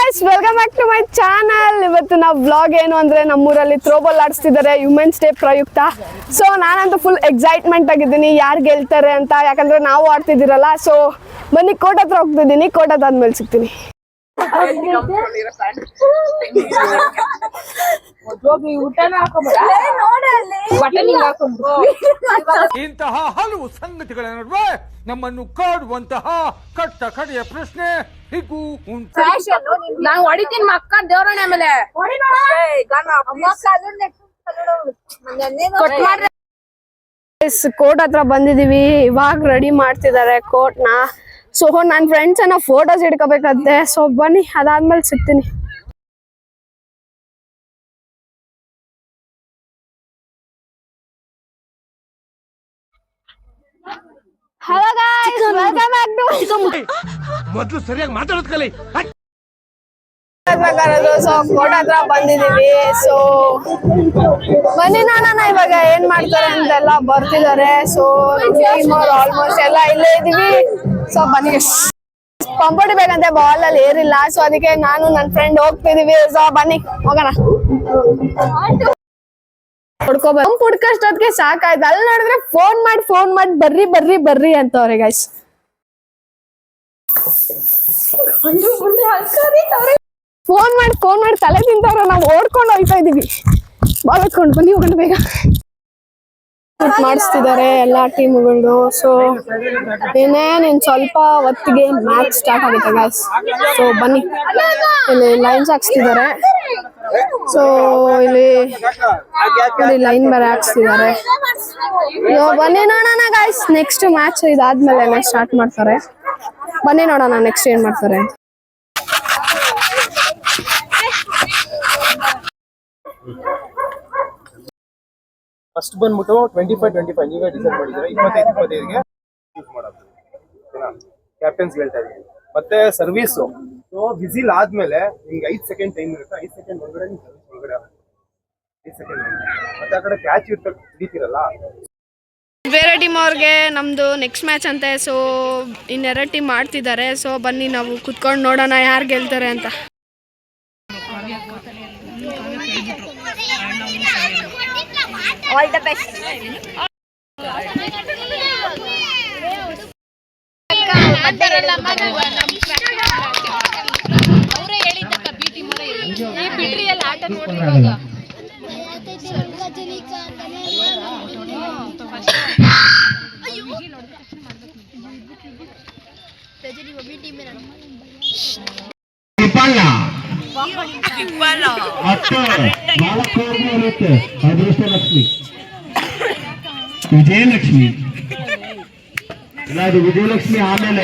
Guys, welcome back to my channel. ಇವತ್ತು ನಾವು vlog ಏನು ಅಂದರೆ ನಮ್ಮೂರಲ್ಲಿ ಥ್ರೋಬಾಲ್ ಆಡಿಸ್ತಿದ್ದಾರೆ ವುಮೆನ್ಸ್ ಡೇ ಪ್ರಯುಕ್ತ. ಸೊ ನಾನಂತೂ ಫುಲ್ ಎಕ್ಸೈಟ್ಮೆಂಟ್ ಆಗಿದ್ದೀನಿ ಯಾರು ಗೆಲ್ತಾರೆ ಅಂತ, ಯಾಕಂದರೆ ನಾವು ಆಡ್ತಿದ್ದೀರಲ್ಲ. ಸೊ ಬನ್ನಿ ಕೋರ್ಟ್ ಹತ್ರ ಹೋಗ್ತಿದ್ದೀನಿ, ಕೋರ್ಟ್ ಹತ್ರ ಆದ್ಮೇಲೆ ಸಿಗ್ತೀನಿ. ಇಂತಹ ಹಲವು ಸಂಗತಿಗಳ ನಡುವೆ ನಮ್ಮನ್ನು ಕಾಡುವಂತಹ ಕಟ್ಟ ಕಡೆಯ ಪ್ರಶ್ನೆ ಹೀಗೂ ಉಂಟು. ನಾನು ಹೊಡಿತೀನಿ ಮಕ್ಕ ದೇವರಣ್ಣ ಮೇಲೆ ಕೋರ್ಟ್ ಹತ್ರ ಬಂದಿದೀವಿ. ಇವಾಗ ರೆಡಿ ಮಾಡ್ತಿದ್ದಾರೆ ಕೋರ್ಟ್ ನ. ಸೊ ನನ್ನ ಫ್ರೆಂಡ್ಸ್ ಅನ್ನ ಫೋಟೋಸ್ ಹಿಡ್ಕೋಬೇಕಂತೆ. ಸೊ ಬನ್ನಿ, ಅದಾದ್ಮೇಲೆ ಸಿಗ್ತೀನಿ. Hello guys, welcome back to ಮೊದಲು ಸರಿಯಾಗಿ ಮಾತಾಡೋದು ಕಲಿ. ಸೊ ಕೋರ್ಟ್ ಹತ್ರ ಬಂದಿದೀವಿ. ಸೊ ಬನ್ನಿ ನೋಡೋಣ ಇವಾಗ ಏನ್ ಮಾಡ್ತಾರೆ ಅಂತೆಲ್ಲ ಬರ್ತಿದ್ದಾರೆ. ಸೊ ಆಲ್ಮೋಸ್ಟ್ ಎಲ್ಲ ಇಲ್ಲೇ ಇದೀವಿ. ಸೊ ಬನ್ನಿ, ಪಂಪ್ ಹೊಡಿಬೇಕಂತೆ, ಬಾಲ್ ಅಲ್ಲಿ ಏರಿಲ್ಲ. ಸೊ ಅದಕ್ಕೆ ನಾನು ನನ್ನ ಫ್ರೆಂಡ್ ಹೋಗ್ತಿದೀವಿ. ಸೊ ಬನ್ನಿ ಹೋಗೋಣ. ಪಂಪ್ ಹುಡ್ಕಷ್ಟೊತ್ತಿಗೆ ಸಾಕಾಯ್ತು. ಅಲ್ಲಿ ನೋಡಿದ್ರೆ ಫೋನ್ ಮಾಡಿ ಬರ್ರಿ ಬರ್ರಿ ಬರ್ರಿ ಅಂತವ್ರೆ ಗೈಸ್. ಫೋನ್ ಮಾಡಿ ತಲೆ ತಿಂತವ್ರೆ. ನಾವು ಓಡ್ಕೊಂಡು ಹೋಗ್ತಾ ಇದೀವಿ. ಬಾಲ್ ಎತ್ಕೊಂಡು ಬನ್ನಿ ಹೋಗೋಣ ಬೇಗ. ಮಾಡಿಸ್ತಿದ್ದಾರೆ ಎಲ್ಲಾ ಟೀಮ್ಗಳು. ಸೊ ಇನ್ನೇನು ಸ್ವಲ್ಪ ಹೊತ್ತಿಗೆ ಮ್ಯಾಚ್ ಸ್ಟಾರ್ಟ್ ಆಗುತ್ತೆ ಗೈಸ್. ಸೊ ಬನ್ನಿ, ಇಲ್ಲಿ ಲೈನ್ಸ್ ಹಾಕ್ಸ್ತಿದ್ದಾರೆ. ಸೊ ಇಲ್ಲಿ ಲೈನ್ ಬೇರೆ ಹಾಕ್ಸ್ತಿದ್ದಾರೆ. ಬನ್ನಿ ನೋಡೋಣ ಗೈಸ್, ನೆಕ್ಸ್ಟ್ ಮ್ಯಾಚ್ ಇದಾದ್ಮೇಲೆ ಸ್ಟಾರ್ಟ್ ಮಾಡ್ತಾರೆ. ಬನ್ನಿ ನೋಡೋಣ ನೆಕ್ಸ್ಟ್ ಏನ್ ಮಾಡ್ತಾರೆ ಅಂತ. ಫಸ್ಟ್ ಬಂದ್ಬಿಟ್ಟು 25-25 ನೀವೇ ಡಿಸೈಡ್ ಮಾಡಿದ್ರೆ 25-25ಗೆ ಯೂಸ್ ಮಾಡೋದು. ಕ್ಯಾಪ್ಟನ್ಸ್ ಹೇಳ್ತಾ ಇದೀವಿ. ಮತ್ತೆ ಸರ್ವಿಸ್ ವಿಸಿಲ್ ಆದ್ಮೇಲೆ ನಿಮ್ಗೆ 5 ಸೆಕೆಂಡ್ ಟೈಮ್ ಇರುತ್ತೆ. 5 ಸೆಕೆಂಡ್ ಒಳಗಡೆ ನೀವು ಸರ್ವಿಸ್ ಒಳಗಡೆ 5 ಸೆಕೆಂಡ್ ಮತ್ತೆ ಆ ಕಡೆ ಕ್ಯಾಚ್ ಹಿಡಿತೀರಲ್ಲ. ಬೇರೆ ಟೀಮ್ ಅವ್ರಿಗೆ ನಮ್ದು ನೆಕ್ಸ್ಟ್ ಮ್ಯಾಚ್ ಅಂತೆ. ಸೊ ಇನ್ನೆರಡು ಟೀಮ್ ಮಾಡ್ತಿದ್ದಾರೆ. ಸೊ ಬನ್ನಿ ನಾವು ಕುತ್ಕೊಂಡು ನೋಡೋಣ ಯಾರು ಗೆಲ್ತಾರೆ ಅಂತ. All the best. ಅವರೇ ಹೇಳಿದ್ದಕ್ಕ ಬಿಟಿ ಮರ ಈ ಬಿಟ್ರಿ ಎಲ್ಲ ಆಟ ನೋಡಿರುವಾಗ ಅದೃಷ್ಟಲಕ್ಷ್ಮಿ ವಿಜಯಲಕ್ಷ್ಮಿ ಅದು ವಿಜಯಲಕ್ಷ್ಮಿ. ಆಮೇಲೆ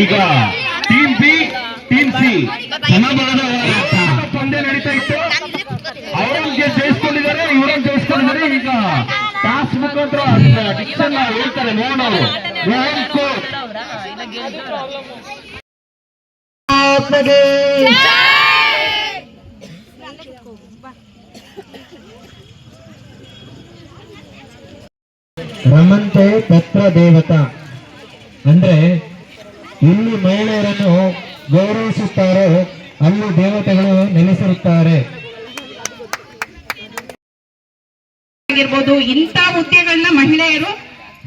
ಈಗ ಟೀಮ್ ಬಿ ಟೀಮ್ ಸಿ ಸಮಬಲದ ಹೋರಾಟ ಪಂದ್ಯ ನಡೀತಾ ಇತ್ತು. ಅವರಿಗೆ ಜಯಿಸ್ಕೊಂಡಿದ್ದಾರೆ, ಇವರನ್ನು ಜಯಿಸ್ಕೊಂಡಿದ್ದಾರೆ. ಈಗ ಟಾಸ್ ಮುಖಾಂತರ ಡಿಕ್ಷನ್ ಹೇಳ್ತಾರೆ ಮೋಹನ್ ಅವರು. ಮೋಹನ್ ಕೋಟ್ ರಮಂತೆ ತತ್ರ ದೇವತಾ ಅಂದ್ರೆ ಇಲ್ಲಿ ಮಹಿಳೆಯರನ್ನು ಗೌರವಿಸುತ್ತಾರೋ ಅಲ್ಲಿ ದೇವತೆಗಳು ನೆಲೆಸಿರುತ್ತಾರೆ. ಇಂಥ ಹುದ್ದೆಗಳನ್ನ ಮಹಿಳೆಯರು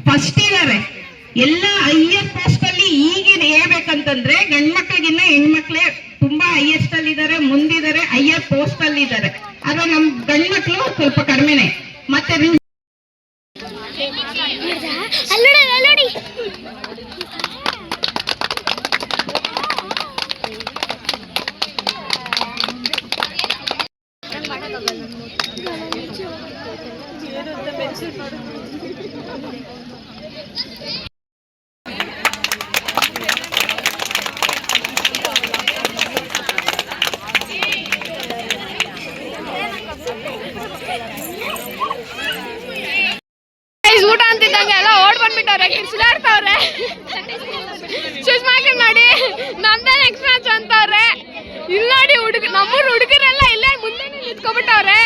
ಫಸ್ಟ್ ಇದ್ದಾರೆ. ಎಲ್ಲ ಹೈಯರ್ ಪೋಸ್ಟ್ ಅಲ್ಲಿ ಈಗಿನ ಹೇಳ್ಬೇಕಂತಂದ್ರೆ ಗಂಡ್ಮಕ್ಳಿಗಿನ್ನ ಹೆಣ್ಮಕ್ಳೇ ತುಂಬಾ ಹೈಯೆಸ್ಟ್ ಅಲ್ಲಿ ಇದ್ದಾರೆ, ಮುಂದಿದ್ದಾರೆ, ಹೈಯರ್ ಪೋಸ್ಟ್ ಅಲ್ಲಿ ಇದ್ದಾರೆ. ಆದ್ರೆ ನಮ್ ಗಂಡ್ಮಕ್ಳು ಸ್ವಲ್ಪ ಕಡಿಮೆನೆ. ಮತ್ತೆ ಊಟ ಅಂತಿದ್ದಂಗೆ ಎಲ್ಲ ಓಡ್ ಬಂದ್ಬಿಟ್ಟವ್ರೆ, ಕಿರ್ಚಿಲಾಡ್ತವ್ರೆ. ಸುಷ್ಮಾಕಿ ನೋಡಿ ನಮ್ದೇ ನೆಕ್ಸ್ಟ್ ಮ್ಯಾಚ್ ಅಂತವ್ರೆ. ಇಲ್ಲಿ ನೋಡಿ ನಮ್ಮೂರ್ ಹುಡುಗರೆಲ್ಲ ಇಲ್ಲೇ ಮುಂದೆನೆ ನಿಂತ್ಕೊಬಿಟ್ಟವ್ರೆ.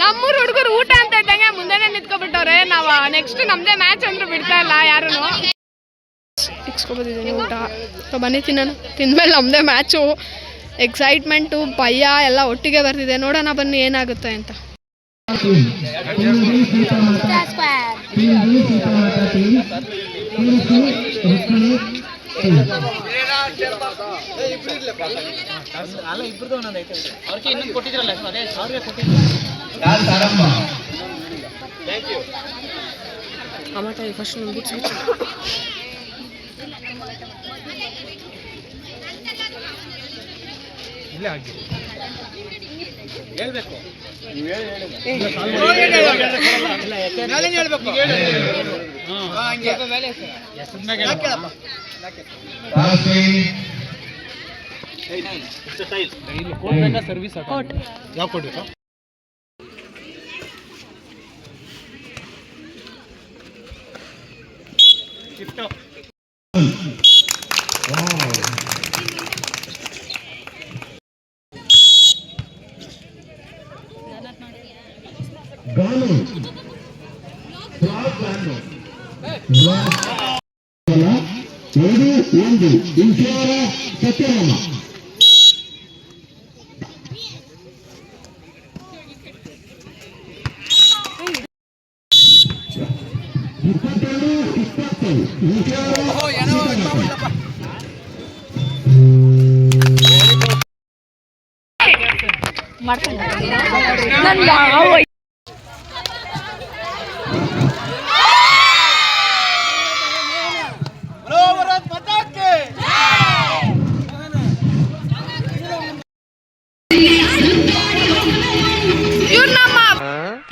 ನಮ್ಮೂರ್ ಹುಡುಗರು ಊಟ ಅಂತ ಇದ್ದಂಗೆ ಮುಂದೆನೆ ನಿಂತ್ಕೊಬಿಟ್ಟವ್ರೆ. ನಾವು ನೆಕ್ಸ್ಟ್ ನಮ್ದೇ ಮ್ಯಾಚ್ ಅಂದ್ರೂ ಬಿಡ್ತಾ ಇಲ್ಲ ಯಾರು. ಹಾಕ್ಸ್ಕೊಬಂದಿದ್ದೀನಿ ಊಟ. ಸೊ ಬನ್ನಿ ತಿನ್ನೋಣ. ತಿಂದಮೇಲೆ ನಮ್ಮದೇ ಮ್ಯಾಚು, ಎಕ್ಸೈಟ್ಮೆಂಟು, ಭಯ ಎಲ್ಲ ಒಟ್ಟಿಗೆ ಬರ್ತಿದೆ. ನೋಡೋಣ ಬನ್ನಿ ಏನಾಗುತ್ತೆ ಅಂತ. ಫಸ್ಟ್ ಇಲ್ಲೇ ಆಗಿ ಹೇಳ್ಬೇಕು ಸರ್ವಿಸ್ ಯಾವ ಕೊಡ್ಬೇಕು? ಸತ್ಯರಾಮ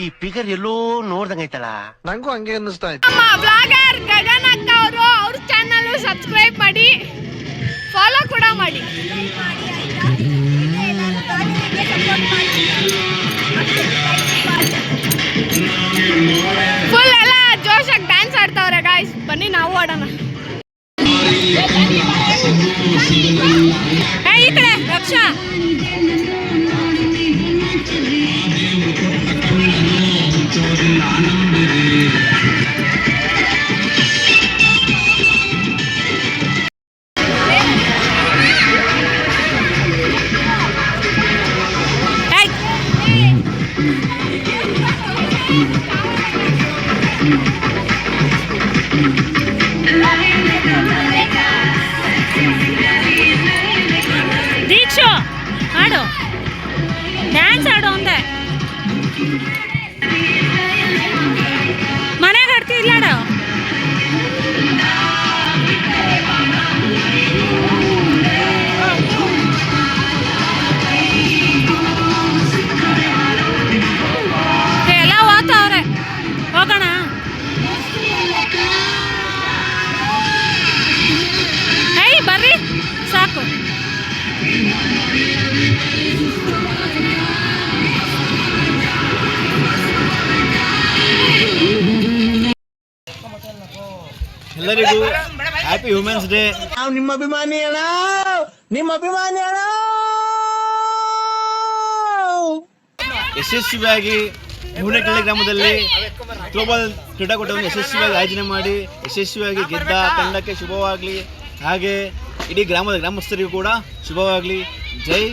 ಈ ಪಿಗರ್ ಎಲ್ಲೋ ನೋಡ್ದಂಗೈತಲ್ಲ. ನಂಗೂ ಹಂಗೆ ಅನ್ನಿಸ್ತಾ ಇತ್ತು. ನಮ್ಮ ಬ್ಲಾಗರ್ ಗಗನ್ ಅಕ್ಕ ಅವರು ಅವ್ರ ಚಾನಲ್ ಸಬ್ಸ್ಕ್ರೈಬ್ ಮಾಡಿ, ಫಾಲೋ ಕೂಡ ಮಾಡಿ. ಫುಲ್ ಎಲ್ಲ ಜೋಶಾಗಿ ಡ್ಯಾನ್ಸ್ ಆಡ್ತಾವ್ರೆ ಗಾಯ್ಸ್. ಬನ್ನಿ ನಾವು ಆಡೋಣ. ಈ ಕಡೆ ರಕ್ಷಾ ದೀಕ್ಷು ಆಡು, ಡ್ಯಾನ್ಸ್ ಆಡು ಅಂದೆ. ಮನೆಗೆ ಆಡ್ತಿ ಇಲ್ಲಾಡು. ಎಲ್ಲ ಓದ್ತಾವ್ರೆ, ಹೋಗೋಣ. ಏಯ್ ಬರ್ರಿ ಸಾಕು. ಎಲ್ಲರಿಗೂ ಹ್ಯಾಪಿ ವುಮೆನ್ಸ್ ಡೇ. ನಾವು ನಿಮ್ಮ ಅಭಿಮಾನಿ ಅಣ್ಣ, ನಿಮ್ಮ ಅಭಿಮಾನಿ ಅಣ್ಣ. ಯಶಸ್ವಿಯಾಗಿ ಮೂಡನಹಳ್ಳಿ ಗ್ರಾಮದಲ್ಲಿ ಗ್ಲೋಬಲ್ ಕ್ರೀಡಾಕೂಟವನ್ನು ಯಶಸ್ವಿಯಾಗಿ ಆಯೋಜನೆ ಮಾಡಿ ಯಶಸ್ವಿಯಾಗಿ ಗೆದ್ದ ತಂಡಕ್ಕೆ ಶುಭವಾಗಲಿ. ಹಾಗೆ ಇಡೀ ಗ್ರಾಮಸ್ಥರಿಗೂ ಕೂಡ ಶುಭವಾಗಲಿ. ಜೈ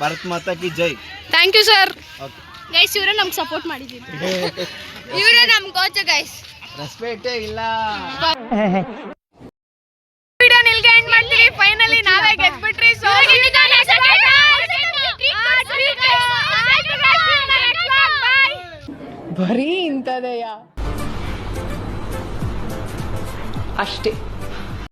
ಭಾರತ್ ಮಾತಾ ಕಿ ಜೈ. Thank you sir. ಗೈಸ್ ಇವರೇ ನಮ್ಗೆ ಸಪೋರ್ಟ್ ಮಾಡಿದ್ದೀವಿ. ಇವರೇ ನಮ್ಮ ಕೋಚ್ ಗೈಸ್. ರೆಸ್ಪೆಕ್ಟೇ ಇಲ್ಲ. ವಿಡಿಯೋ ನಿಲ್ಗೆ ಎಂಡ್ ಮಾಡ್ತೀವಿ. ಫೈನಲಿ ನಾವೇ ಗೆದ್ಬಿಟ್ರಿ. ಸೊ ಬರೀ ಇಂಥದೆಯಾ ಅಷ್ಟೇ.